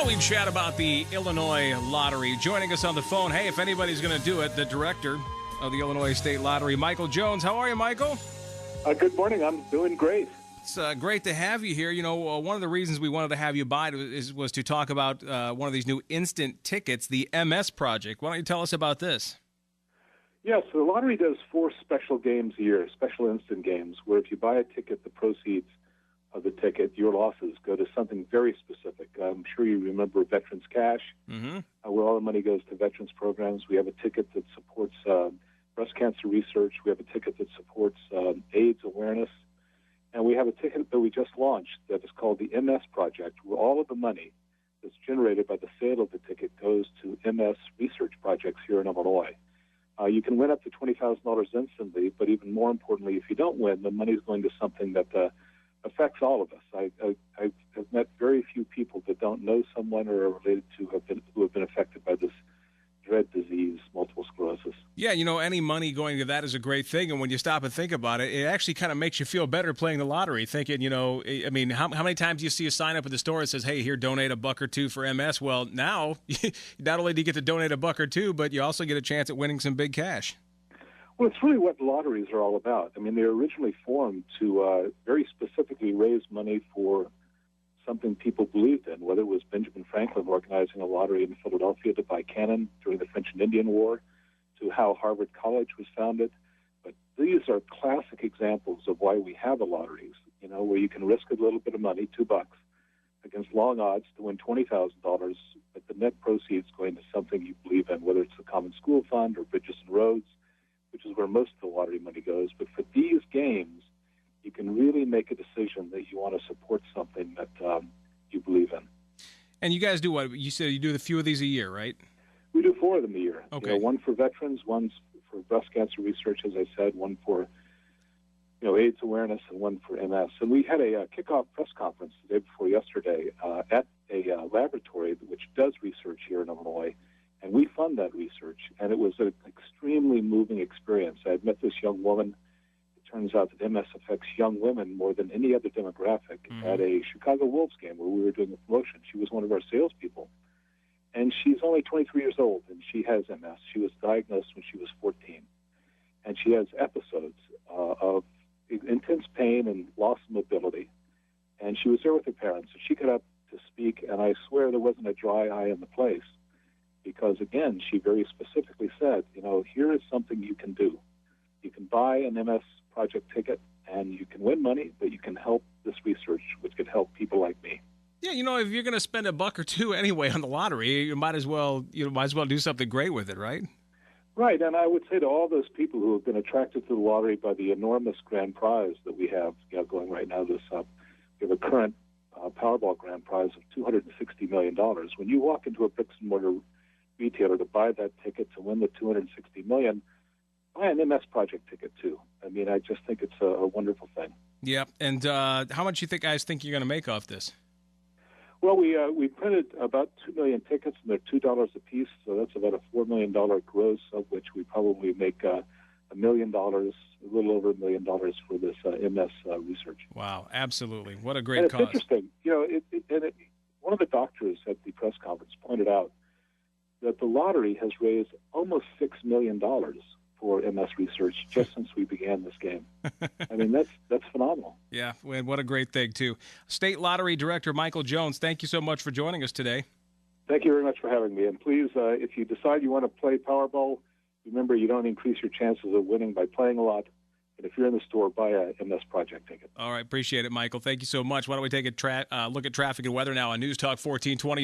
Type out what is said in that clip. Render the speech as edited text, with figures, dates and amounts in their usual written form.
Well, we chat about the Illinois Lottery. Joining us on the phone, hey, if anybody's going to do it, the director of the Illinois State Lottery, Michael Jones. How are you, Michael? Good morning. I'm doing great. It's great to have you here. You know, one of the reasons we wanted to have you by was to talk about one of these new instant tickets, the MS Project. Why don't you tell us about this? Yes, so the lottery does 4 special games a year, special instant games, where if you buy a ticket, the proceeds of the ticket, your losses, go to something very specific. I'm sure you remember Veterans Cash, where all the money goes to veterans programs. We have a ticket that supports breast cancer research. We have a ticket that supports AIDS awareness. And we have a ticket that we just launched that is called the MS Project, where all of the money that's generated by the sale of the ticket goes to MS research projects here in Illinois. You can win up to $20,000 instantly, but even more importantly, if you don't win, the money is going to something that affects all of us. I've met very few people that don't know someone or are related to who have been affected by this dread disease, multiple sclerosis. Yeah, you know, any money going to that is a great thing. And when you stop and think about it, it actually kind of makes you feel better playing the lottery, thinking, you know, I mean, how many times do you see a sign up at the store that says, hey, here, donate $1 or $2 for MS? Well, now, not only do you get to donate $1 or $2, but you also get a chance at winning some big cash. Well, it's really what lotteries are all about. I mean, they were originally formed to very specifically raise money for something people believed in, whether it was Benjamin Franklin organizing a lottery in Philadelphia to buy cannon during the French and Indian War, to how Harvard College was founded. But these are classic examples of why we have a lotteries, you know, where you can risk a little bit of money, $2, against long odds to win $20,000, but the net proceeds going to something you believe in, whether it's the Common School Fund or Bridges and Roads, which is where most of the lottery money goes. But for these games, you can really make a decision that you want to support something that you believe in. And you guys do what? You said you do a few of these a year, right? We do 4 of them a year. Okay. You know, one for veterans, one for breast cancer research, as I said, one for AIDS awareness, and one for MS. And we had a kickoff press conference the day before yesterday at a laboratory which does research here in Illinois, and we fund that research. And it was an extremely moving experience. I had met this young woman. Turns out that MS affects young women more than any other demographic at a Chicago Wolves game where we were doing a promotion. She was one of our salespeople. And she's only 23 years old, and she has MS. She was diagnosed when she was 14. And she has episodes of intense pain and loss of mobility. And she was there with her parents, and she got up to speak, and I swear there wasn't a dry eye in the place. Because, again, she very specifically said, you know, here is something you can do. You can buy an MS Project ticket, and you can win money, but you can help this research, which could help people like me. Yeah, you know, if you're going to spend $1 or $2 anyway on the lottery, you might as well do something great with it, right? Right, and I would say to all those people who have been attracted to the lottery by the enormous grand prize that we have going right now, we have a current Powerball grand prize of $260 million. When you walk into a bricks and mortar retailer to buy that ticket to win the $260 million, buy an MS Project ticket too. I mean, I just think it's a wonderful thing. Yeah, and how much you guys think you're going to make off this? Well, we printed about 2 million tickets, and they're $2 a piece, so that's about a $4 million gross, of which we probably make $1 million, a little over $1 million for this MS research. Wow, absolutely. What a great cause. It's interesting. You know, one of the doctors at the press conference pointed out that the lottery has raised almost $6 million for MS research just since we began this game. I mean, that's phenomenal. Yeah, and what a great thing, too. State Lottery Director Michael Jones, thank you so much for joining us today. Thank you very much for having me. And please, if you decide you want to play Powerball, remember you don't increase your chances of winning by playing a lot. And if you're in the store, buy a MS Project ticket. All right, appreciate it, Michael. Thank you so much. Why don't we take a look at traffic and weather now on News Talk 1420.